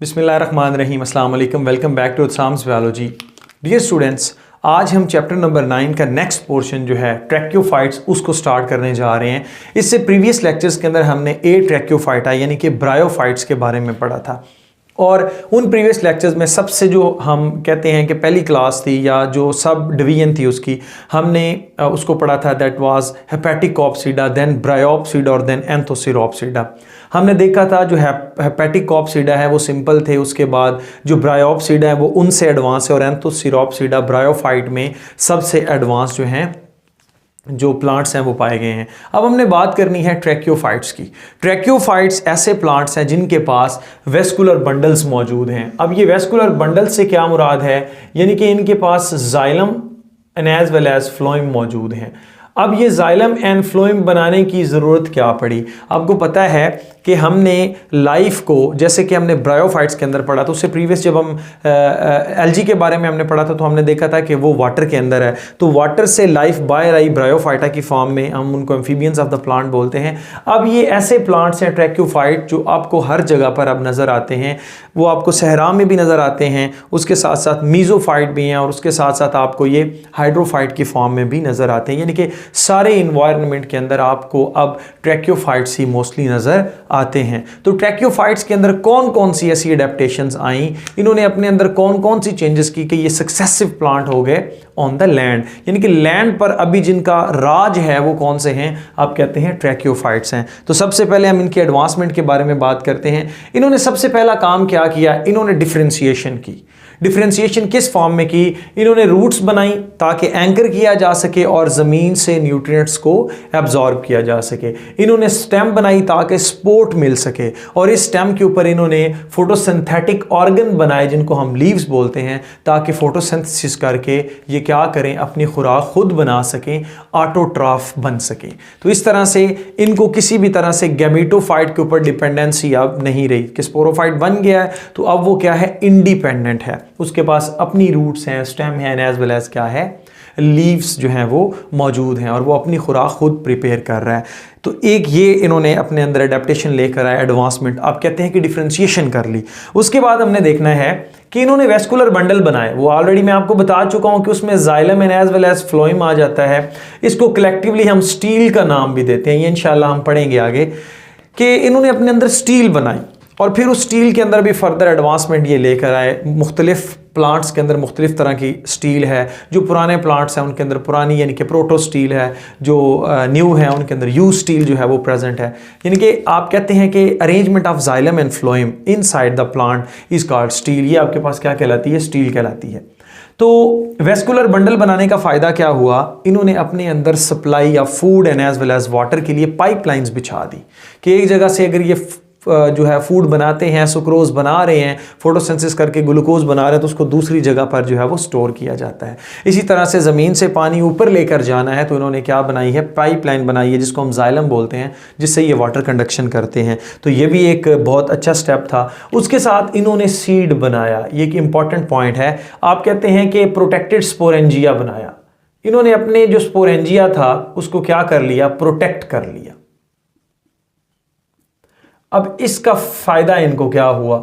बिस्मिल्लाहिर्रहमानिर्रहीम, अस्सलाम वालेकुम, वेलकम बैक टू उत्साम्स बायोलॉजी। डियर स्टूडेंट्स, आज हम चैप्टर नंबर 9 का नेक्स्ट पोर्शन जो है ट्रैक्योफाइट्स उसको स्टार्ट करने जा रहे हैं। इससे प्रीवियस लेक्चर्स के अंदर हमने ट्रैक्योफाइटा यानी कि ब्रायोफाइट्स के बारे में पढ़ा था और उन प्रीवियस लेक्चर्स में सबसे जो हम कहते हैं कि पहली क्लास थी या जो सब डिवीजन थी उसकी हमने उसको पढ़ा था, दैट वाज हेपेटिकॉप्सिडा, देन ब्रायोप्सिडा और देन एंथोसिरोप्सिडा। हमने देखा था जो हेपेटिकॉप्सिडा है वो सिंपल थे, उसके बाद जो ब्रायोप्सिडा है वो उनसे एडवांस है और एंथोसिरोप्सिडा ब्रायोफाइट में सबसे एडवांस जो हैं जो प्लांट्स हैं वो पाए गए हैं। अब हमने बात करनी है ट्रैक्योफाइट्स की। ट्रैक्योफाइट्स ऐसे प्लांट्स हैं जिनके पास वेस्कुलर बंडल्स मौजूद हैं। अब ये वेस्कुलर बंडल से क्या मुराद है, यानी कि इनके पास xylem and as well as phloem मौजूद हैं। अब ये जाइलम एंड फ्लोएम बनाने की ज़रूरत क्या पड़ी? आपको पता है कि हमने लाइफ को, जैसे कि हमने ब्रायोफाइट्स के अंदर पढ़ा, तो उससे प्रीवियस जब हम एल्गी के बारे में हमने पढ़ा था तो हमने देखा था कि वो वाटर के अंदर है, तो वाटर से लाइफ बाहर आई ब्रायोफाइटा की फॉर्म में, हम उनको एम्फीबियंस ऑफ द प्लांट बोलते हैं। अब ये ऐसे प्लांट्स हैं ट्रैक्योफाइट जो आपको हर जगह पर अब नज़र आते हैं। वो आपको सहरा में भी नज़र आते हैं, उसके साथ साथ मीजोफाइट भी हैं और उसके साथ साथ आपको ये हाइड्रोफाइट की फॉर्म में भी नज़र आते हैं। यानी कि सारे इन्वायरमेंट के अंदर आपको अब ट्रैक्योफाइट्स ही मोस्टली नज़र आते हैं। तो ट्रैक्योफाइट्स के अंदर कौन कौन सी ऐसी एडेप्टेशंस आई, इन्होंने अपने अंदर कौन कौन सी चेंजेस की कि ये सक्सेसिव प्लांट हो गए ऑन द लैंड, यानी कि लैंड पर अभी जिनका राज है वो कौन से हैं, आप कहते हैं ट्रैक्योफाइट्स हैं। तो सबसे पहले हम इनके एडवांसमेंट के बारे में बात करते हैं। इन्होंने सबसे पहला काम क्या किया, इन्होंने डिफरेंशिएशन की। डिफरेंशिएशन किस फॉर्म में की? इन्होंने रूट्स बनाई ताकि एंकर किया जा सके और ज़मीन से न्यूट्रिएंट्स को एब्जॉर्ब किया जा सके। इन्होंने स्टेम बनाई ताकि सपोर्ट मिल सके और इस स्टेम के ऊपर इन्होंने फोटोसिंथेटिक ऑर्गन बनाए जिनको हम लीव्स बोलते हैं, ताकि फोटोसिंथेसिस करके ये क्या करें, अपनी खुराक खुद बना सकें, ऑटोट्रॉफ बन सकें। तो इस तरह से इनको किसी भी तरह से गैमेटोफाइट के ऊपर डिपेंडेंसी अब नहीं रही कि स्पोरोफाइट बन गया है तो अब वो क्या है, इंडिपेंडेंट है, उसके पास अपनी रूट्स हैं, स्टेम है, एज वेल एज क्या है, लीव्स जो हैं वो मौजूद हैं और वो अपनी खुराक खुद प्रिपेयर कर रहा है। तो एक ये इन्होंने अपने अंदर एडेप्टेशन लेकर आया, एडवांसमेंट, आप कहते हैं कि डिफरेंशिएशन कर ली। उसके बाद हमने देखना है कि इन्होंने वेस्कुलर बंडल बनाए। वो ऑलरेडी मैं आपको बता चुका हूं कि उसमें xylem and as well as phloem आ जाता है। इसको कलेक्टिवली हम स्टील का नाम भी देते हैं, ये इंशाल्लाह हम पढ़ेंगे आगे कि इन्होंने अपने अंदर स्टील बनाई और फिर उस स्टील के अंदर भी फर्दर एडवांसमेंट ये लेकर आए। मुख्तलिफ प्लांट्स के अंदर मुख्तलिफ तरह की स्टील है, जो पुराने प्लांट्स हैं उनके अंदर पुरानी यानी कि प्रोटो स्टील है, जो न्यू है उनके अंदर यू स्टील जो है वो प्रेजेंट है। यानी कि आप कहते हैं कि arrangement of xylem and phloem inside the plant is called steel. ये आपके पास क्या कहलाती है, स्टील कहलाती है। तो वेस्कुलर बंडल बनाने का फ़ायदा क्या हुआ, इन्होंने अपने अंदर सप्लाई या food and as well as water के लिए पाइपलाइंस बिछा दी कि एक जगह से अगर ये जो है फूड बनाते हैं, सुक्रोज बना रहे हैं, फोटोसिंथेसिस करके ग्लूकोज बना रहे हैं, तो उसको दूसरी जगह पर जो है वो स्टोर किया जाता है। इसी तरह से ज़मीन से पानी ऊपर लेकर जाना है तो इन्होंने क्या बनाई है, पाइपलाइन बनाई है जिसको हम जाइलम बोलते हैं, जिससे ये वाटर कंडक्शन करते हैं। तो ये भी एक बहुत अच्छा स्टेप था। उसके साथ इन्होंने सीड बनाया, ये एक इंपॉर्टेंट पॉइंट है। आप कहते हैं कि प्रोटेक्टेड स्पोरेंजिया बनाया। इन्होंने अपने जो स्पोरेंजिया था उसको क्या कर लिया, प्रोटेक्ट कर लिया। अब इसका फायदा इनको क्या हुआ,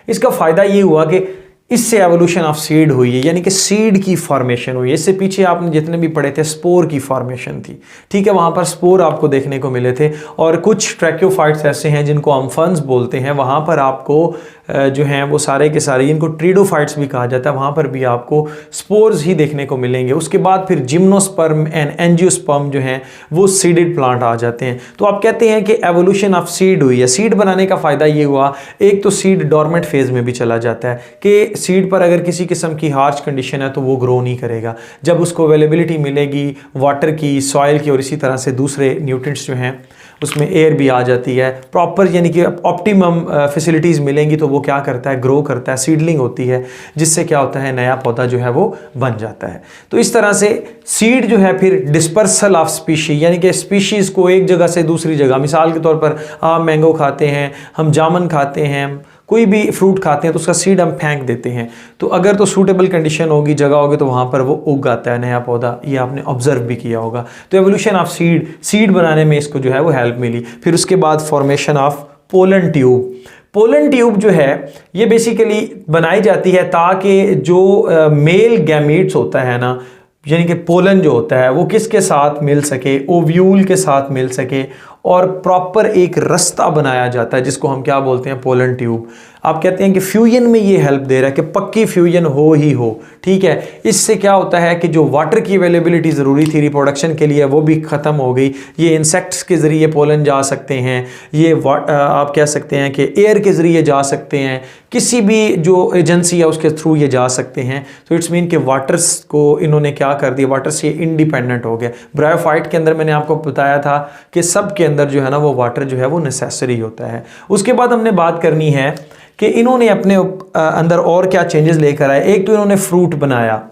इसका फायदा ये हुआ कि इससे एवोल्यूशन ऑफ सीड हुई है, यानी कि सीड की फॉर्मेशन हुई है। इससे पीछे आपने जितने भी पढ़े थे स्पोर की फॉर्मेशन थी, ठीक है, वहाँ पर स्पोर आपको देखने को मिले थे। और कुछ ट्रैक्योफाइट्स ऐसे हैं जिनको हम फंस बोलते हैं, वहाँ पर आपको जो हैं वो सारे के सारे, इनको ट्रीडोफाइट्स भी कहा जाता है, वहाँ पर भी आपको स्पोर्स ही देखने को मिलेंगे। उसके बाद फिर जिम्नोस्पर्म एंड एंजियोस्पर्म जो हैं वो सीडेड प्लांट आ जाते हैं। तो आप कहते हैं कि एवोल्यूशन ऑफ सीड हुई है। सीड बनाने का फ़ायदा ये हुआ, एक तो सीड डॉर्मेंट फेज में भी चला जाता है कि सीड पर अगर किसी किस्म की हार्श कंडीशन है तो वो ग्रो नहीं करेगा। जब उसको अवेलेबिलिटी मिलेगी वाटर की, सॉइल की और इसी तरह से दूसरे न्यूट्रिएंट्स जो हैं उसमें एयर भी आ जाती है, प्रॉपर यानी कि ऑप्टिमम फैसिलिटीज़ मिलेंगी तो वो क्या करता है, ग्रो करता है, सीडलिंग होती है, जिससे क्या होता है, नया पौधा जो है वो बन जाता है। तो इस तरह से सीड जो है फिर डिस्पर्सल ऑफ स्पीशीज, यानी कि स्पीशीज़ को एक जगह से दूसरी जगह, मिसाल के तौर पर आप मैंगो खाते हैं, हम जामुन खाते हैं, कोई भी फ्रूट खाते हैं तो उसका सीड हम फेंक देते हैं, तो अगर तो सूटेबल कंडीशन होगी, जगह होगी, तो वहाँ पर वो उग आता है नया पौधा। ये आपने ऑब्जर्व भी किया होगा। तो एवोल्यूशन ऑफ सीड बनाने में इसको जो है वो हेल्प मिली। फिर उसके बाद formation of pollen tube. Pollen tube जो है ये बेसिकली बनाई जाती है ताकि जो मेल गैमीट्स होता है ना, यानी कि पोलन जो होता है वो किसके साथ मिल सके, ओव्यूल के साथ मिल सके और प्रॉपर एक रास्ता बनाया जाता है जिसको हम क्या बोलते हैं, पोलन ट्यूब। आप कहते हैं कि फ्यूजन में ये हेल्प दे रहा है कि पक्की फ्यूजन हो ही हो, ठीक है। इससे क्या होता है कि जो वाटर की अवेलेबिलिटी ज़रूरी थी रिप्रोडक्शन के लिए वो भी ख़त्म हो गई। ये इंसेक्ट्स के ज़रिए पोलन जा सकते हैं, ये आप कह सकते हैं कि एयर के ज़रिए जा सकते हैं, किसी भी जो एजेंसी है उसके थ्रू ये जा सकते हैं। तो इट्स मीन कि वाटर्स को इन्होंने क्या कर दिया, वाटर से इंडिपेंडेंट हो गया। ब्रायोफाइट के अंदर मैंने आपको बताया था कि सब के अंदर जो है ना वो वाटर जो है वो नेसेसरी होता है। उसके बाद हमने बात करनी है कि इन्होंने अपने अंदर और क्या चेंजेस लेकर आए। एक तो इन्होंने फ्रूट बनाया।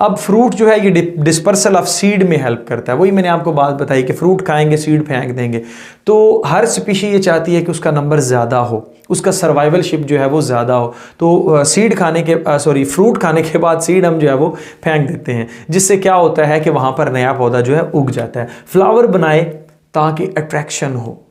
अब फ्रूट जो है ये डिस्पर्सल ऑफ सीड में हेल्प करता है। वही मैंने आपको बात बताई कि फ्रूट खाएंगे सीड फेंक देंगे, तो हर स्पीशी ये चाहती है कि उसका नंबर ज़्यादा हो, उसका सर्वाइवलशिप जो है वो ज़्यादा हो। तो सीड खाने के फ्रूट खाने के बाद सीड हम जो है वो फेंक देते हैं, जिससे क्या होता है कि वहाँ पर नया पौधा जो है उग जाता है। फ्लावर बनाए ताकि अट्रैक्शन हो,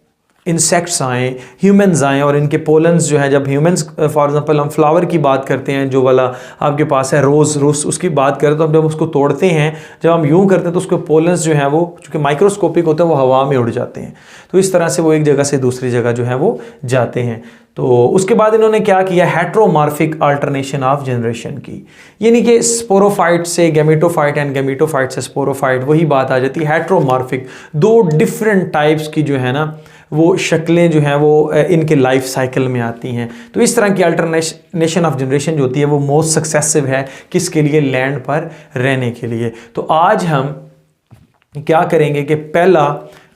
इंसेक्ट्स आएँ, ह्यूमन्स आएँ और इनके पोलन्स जो है, जब ह्यूमन्स फॉर एग्जांपल हम फ्लावर की बात करते हैं, जो वाला आपके पास है रोज़ उसकी बात करें, तो हम जब उसको तोड़ते हैं, जब हम यूँ करते हैं तो उसके पोलन्स जो हैं वो चूँकि माइक्रोस्कोपिक होते हैं वो हवा में उड़ जाते हैं। तो इस तरह से वो एक जगह से दूसरी जगह जो है वो जाते हैं। तो उसके बाद इन्होंने क्या किया, हेट्रोमार्फिक अल्टरनेशन ऑफ जनरेशन की, यानी कि स्पोरोफाइट से गैमेटोफाइट एंड गैमेटोफाइट से स्पोरोफाइट, वही बात आ जाती है हेट्रोमार्फिक। दो डिफरेंट टाइप्स की जो है ना वो शक्लें जो हैं वो इनके लाइफ साइकिल में आती हैं। तो इस तरह की अल्टरनेशन ऑफ जनरेशन जो होती है वो मोस्ट सक्सेसिव है किसके लिए, लैंड पर रहने के लिए। तो आज हम क्या करेंगे कि पहला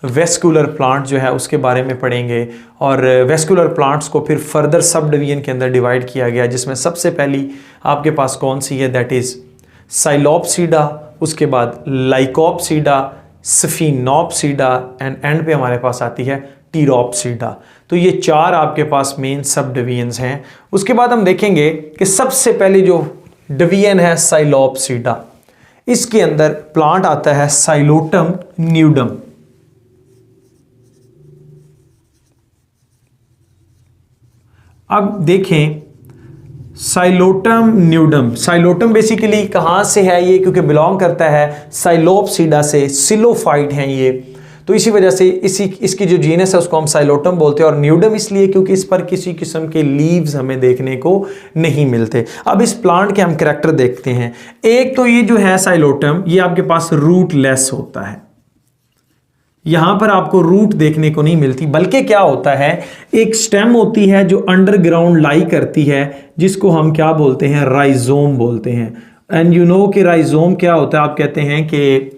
वेस्कुलर प्लांट जो है उसके बारे में पढ़ेंगे, और वेस्कुलर प्लांट्स को फिर फर्दर सब डिवीजन के अंदर डिवाइड किया गया, जिसमें सबसे पहली आपके पास कौन सी है, दैट इज़ साइलोप्सीडा, उसके बाद लाइकोप्सीडा, स्फिनोप्सीडा एंड पे हमारे पास आती है टीरोप्सीडा। तो ये चार आपके पास मेन सब डिवीजन्स हैं। उसके बाद हम देखेंगे कि सबसे पहले जो डिवीजन है साइलोप्सीडा, इसके अंदर प्लांट आता है साइलोटम न्यूडम। अब देखें साइलोटम न्यूडम, साइलोटम बेसिकली कहाँ से है ये, क्योंकि बिलोंग करता है साइलोप्सीडा से, सिलोफाइट हैं ये, तो इसी वजह से इसकी जो जीनस है उसको हम साइलोटम बोलते हैं। और न्यूडम इसलिए क्योंकि इस पर किसी किस्म के लीव्स हमें देखने को नहीं मिलते। अब इस प्लांट के हम कैरेक्टर देखते हैं। एक तो ये जो है साइलोटम, ये आपके पास रूटलेस होता है, यहां पर आपको रूट देखने को नहीं मिलती, बल्कि क्या होता है, एक स्टेम होती है जो अंडरग्राउंड लाई करती है, जिसको हम क्या बोलते हैं, राइजोम बोलते हैं। एंड यू नो कि राइजोम क्या होता है, आप कहते हैं कि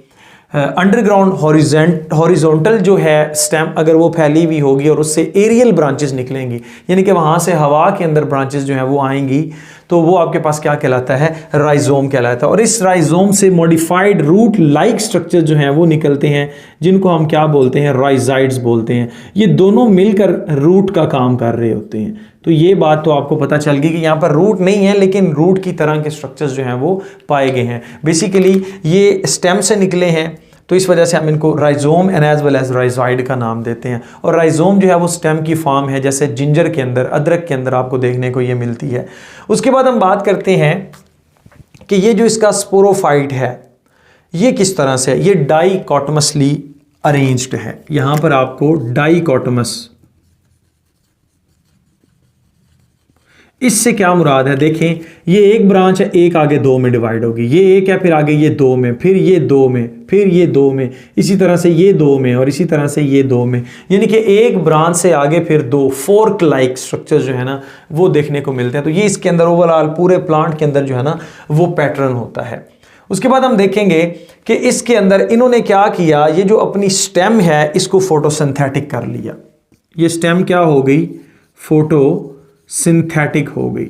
अंडरग्राउंड हॉरिजॉन्टल जो है स्टेम अगर वो फैली हुई होगी और उससे एरियल ब्रांचेस निकलेंगी, यानी कि वहाँ से हवा के अंदर ब्रांचेस जो हैं वो आएंगी, तो वो आपके पास क्या कहलाता है, राइजोम कहलाता है। और इस राइजोम से मॉडिफाइड रूट लाइक स्ट्रक्चर जो हैं वो निकलते हैं, जिनको हम क्या बोलते हैं, राइजाइड्स बोलते हैं। ये दोनों मिलकर रूट का काम कर रहे होते हैं। तो ये बात तो आपको पता चल गई कि यहाँ पर रूट नहीं है, लेकिन रूट की तरह के स्ट्रक्चर्स जो हैं वो पाए गए हैं। बेसिकली ये स्टेम से निकले हैं, तो इस वजह से हम इनको rhizome and as well as rhizoid का नाम देते हैं। और राइजोम जो है वो स्टेम की फॉर्म है, जैसे जिंजर के अंदर, अदरक के अंदर आपको देखने को ये मिलती है। उसके बाद हम बात करते हैं कि ये जो इसका स्पोरोफाइट है ये किस तरह से है। ये डाइकोटमसली अरेंज्ड है। यहाँ पर आपको डाइकोटमस, इससे क्या मुराद है, देखें ये एक ब्रांच है, एक आगे दो में डिवाइड होगी, ये एक है, फिर आगे ये दो में, फिर ये दो में, फिर ये दो में, इसी तरह से ये दो में, और इसी तरह से ये दो में, यानी कि एक ब्रांच से आगे फिर दो फोर्क लाइक स्ट्रक्चर जो है ना वो देखने को मिलते हैं। तो ये इसके अंदर ओवरऑल पूरे प्लांट के अंदर जो है ना वो पैटर्न होता है। उसके बाद हम देखेंगे कि इसके अंदर इन्होंने क्या किया, ये जो अपनी स्टेम है इसको फोटोसिंथेटिक कर लिया। ये स्टेम क्या हो गई, फोटोसिंथेटिक हो गई,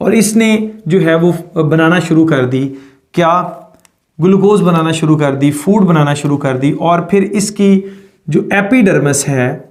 और इसने जो है वो बनाना शुरू कर दी, क्या, ग्लूकोज बनाना शुरू कर दी, फूड बनाना शुरू कर दी। और फिर इसकी जो एपिडर्मिस है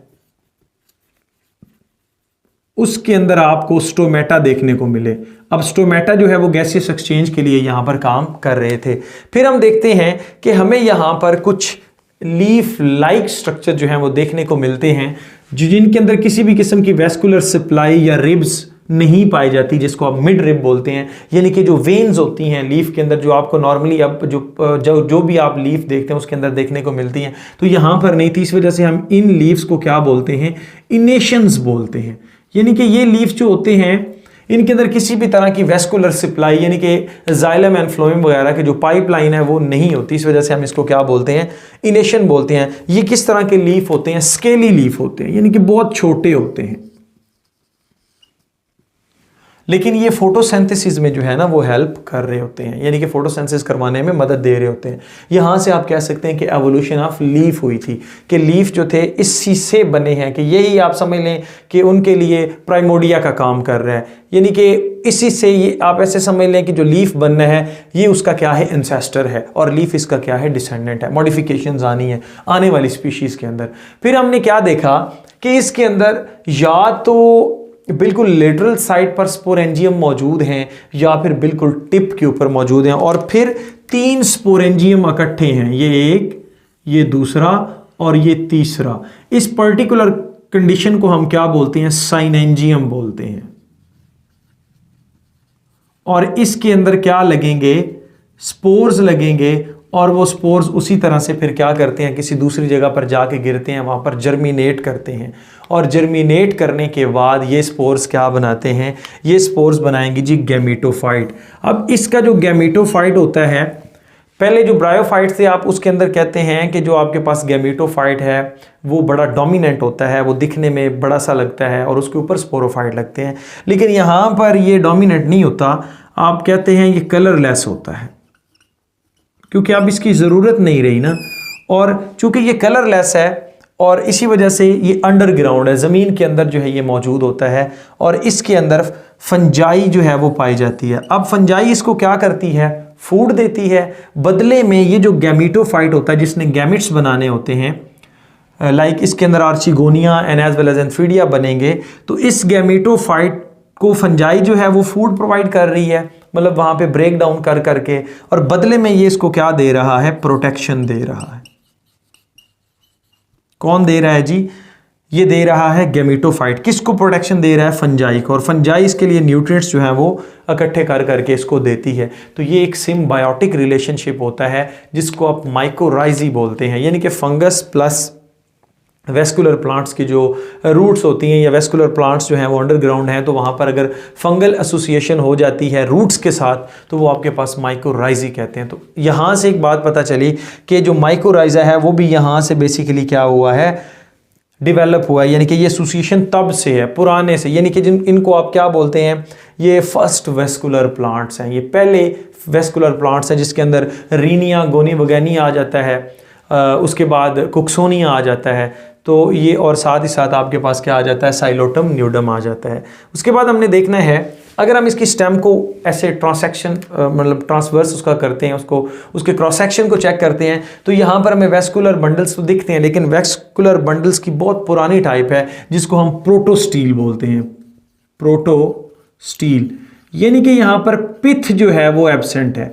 उसके अंदर आपको स्टोमेटा देखने को मिले। अब स्टोमेटा जो है वो गैसियस एक्सचेंज के लिए यहां पर काम कर रहे थे। फिर हम देखते हैं कि हमें यहां पर कुछ लीफ लाइक स्ट्रक्चर जो है वो देखने को मिलते हैं, जिनके अंदर किसी भी किस्म की वेस्कुलर सप्लाई या रिब्स नहीं पाई जाती, जिसको आप मिड रिब बोलते हैं। यानी कि जो वेन्स होती हैं लीफ के अंदर, जो आपको नॉर्मली अब जो भी आप लीफ देखते हैं उसके अंदर देखने को मिलती हैं, तो यहाँ पर नहीं थी। इस वजह से हम इन लीव्स को क्या बोलते हैं, इनेशंस बोलते हैं। यानी कि ये लीव्स जो होते हैं इनके अंदर किसी भी तरह की वेस्कुलर सप्लाई यानी कि जाइलम एंड फ्लोएम वगैरह की जो पाइपलाइन है वो नहीं होती। इस वजह से हम इसको क्या बोलते हैं, इनेशन बोलते हैं। ये किस तरह के लीफ होते हैं, स्केली लीफ होते हैं, यानी कि बहुत छोटे होते हैं, लेकिन ये फोटोसिंथेसिस में जो है ना वो हेल्प कर रहे होते हैं, यानी कि फोटोसिंथेसिस करवाने में मदद दे रहे होते हैं। यहाँ से आप कह सकते हैं कि एवोल्यूशन ऑफ लीफ हुई थी, कि लीफ जो थे इसी से बने हैं, कि यही आप समझ लें कि उनके लिए प्राइमोडिया का काम कर रहा है। यानी कि इसी से ये आप ऐसे समझ लें कि जो लीफ बनना है ये उसका क्या है, एंसेस्टर है, और लीफ इसका क्या है, डिसेंडेंट है। मॉडिफिकेशंस आनी है आने वाली स्पीशीज़ के अंदर। फिर हमने क्या देखा कि इसके अंदर या तो बिल्कुल लेटरल साइड पर स्पोरेंजियम मौजूद हैं या फिर बिल्कुल टिप के ऊपर मौजूद हैं, और फिर 3 स्पोरेंजियम इकट्ठे हैं, ये एक, ये दूसरा और ये तीसरा। इस पर्टिकुलर कंडीशन को हम क्या बोलते हैं, साइनेंजियम बोलते हैं। और इसके अंदर क्या लगेंगे, स्पोर्स लगेंगे, और वो स्पोर्स उसी तरह से फिर क्या करते हैं, किसी दूसरी जगह पर जाके गिरते हैं, वहाँ पर जर्मिनेट करते हैं, और जर्मिनेट करने के बाद ये स्पोर्स क्या बनाते हैं, ये स्पोर्स बनाएंगे जी गैमेटोफाइट। अब इसका जो गैमेटोफाइट होता है, पहले जो ब्रायोफाइट थे आप उसके अंदर कहते हैं कि जो आपके पास गैमेटोफाइट है वो बड़ा डोमिनेंट होता है, वो दिखने में बड़ा सा लगता है और उसके ऊपर स्पोरोफाइट लगते हैं। लेकिन यहाँ पर ये डोमिनेंट नहीं होता, आप कहते हैं ये कलरलेस होता है, क्योंकि अब इसकी ज़रूरत नहीं रही ना। और चूंकि ये कलरलेस है और इसी वजह से ये अंडरग्राउंड है, ज़मीन के अंदर जो है ये मौजूद होता है, और इसके अंदर फंजाई जो है वो पाई जाती है। अब फंजाई इसको क्या करती है, फूड देती है। बदले में ये जो गैमेटोफाइट होता है जिसने गैमेट्स बनाने होते हैं, लाइक इसके अंदर archegonia and as well as antheridia बनेंगे, तो इस गैमेटोफाइट को फंजाई जो है वो फूड प्रोवाइड कर रही है, मतलब वहाँ पे ब्रेक डाउन कर करके, और बदले में ये इसको क्या दे रहा है, प्रोटेक्शन दे रहा है। कौन दे रहा है जी, ये दे रहा है गैमेटोफाइट। किसको प्रोटेक्शन दे रहा है, फंजाई को, और फंजाई इसके लिए न्यूट्रिएंट्स जो हैं वो इकट्ठे कर करके इसको देती है। तो ये एक सिम्बायोटिक रिलेशनशिप होता है जिसको आप माइकोराइजी बोलते हैं, यानी कि फंगस प्लस वेस्कुलर प्लांट्स की जो रूट्स होती हैं, या वेस्कुलर प्लांट्स जो हैं वो अंडरग्राउंड हैं, तो वहाँ पर अगर फंगल एसोसिएशन हो जाती है रूट्स के साथ तो वो आपके पास माइकोराइजी कहते हैं। तो यहाँ से एक बात पता चली कि जो माइकोराइजा है वो भी यहाँ से बेसिकली क्या हुआ है, डेवलप हुआ है, यानी कि ये एसोसिएशन तब से है, पुराने से, यानी कि इनको आप क्या बोलते हैं, ये फर्स्ट वेस्कुलर प्लांट्स हैं, ये पहले वेस्कुलर प्लांट्स हैं जिसके अंदर रीनिया गोनी वगैनी आ जाता है, उसके बाद कुक्सोनिया आ जाता है, तो ये, और साथ ही साथ आपके पास क्या आ जाता है, साइलोटम न्यूडम आ जाता है। उसके बाद हमने देखना है, अगर हम इसकी स्टेम को ऐसे ट्रांसेक्शन मतलब ट्रांसवर्स उसका करते हैं, उसको उसके क्रॉस सेक्शन को चेक करते हैं, तो यहाँ पर हमें वेस्कुलर बंडल्स तो दिखते हैं, लेकिन वेस्कुलर बंडल्स की बहुत पुरानी टाइप है जिसको हम प्रोटोस्टील बोलते हैं। प्रोटोस्टील यानी कि यहाँ पर पिथ जो है वो एब्सेंट है।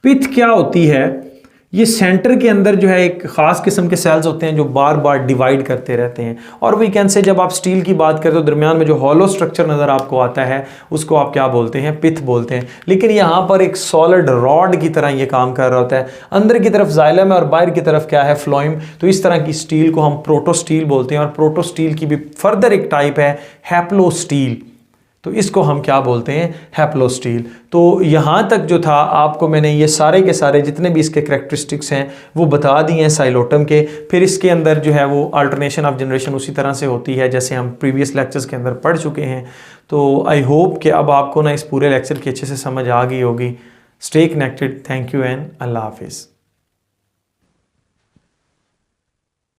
पिथ क्या होती है, ये सेंटर के अंदर जो है एक ख़ास किस्म के सेल्स होते हैं जो बार बार डिवाइड करते रहते हैं, और वी कैन से जब आप स्टील की बात करें तो दरमियान में जो हॉलो स्ट्रक्चर नज़र आपको आता है उसको आप क्या बोलते हैं, पिथ बोलते हैं। लेकिन यहाँ पर एक सॉलिड रॉड की तरह ये काम कर रहा होता है, अंदर की तरफ जाइलम है और बाहर की तरफ क्या है, फ्लोएम। तो इस तरह की स्टील को हम प्रोटोस्टील बोलते हैं, और प्रोटोस्टील की भी फर्दर एक टाइप है हैप्लोस्टील, तो इसको हम क्या बोलते हैं, हैप्लोस्टील। तो यहाँ तक जो था आपको मैंने ये सारे के सारे जितने भी इसके करैक्टरिस्टिक्स हैं वो बता दिए हैं साइलोटम के। फिर इसके अंदर जो है वो अल्टरनेशन ऑफ जनरेशन उसी तरह से होती है जैसे हम प्रीवियस लेक्चर्स के अंदर पढ़ चुके हैं। तो आई होप कि अब आपको ना इस पूरे लेक्चर की अच्छे से समझ आ गई होगी। Stay connected, thank you and अल्लाह हाफिज़।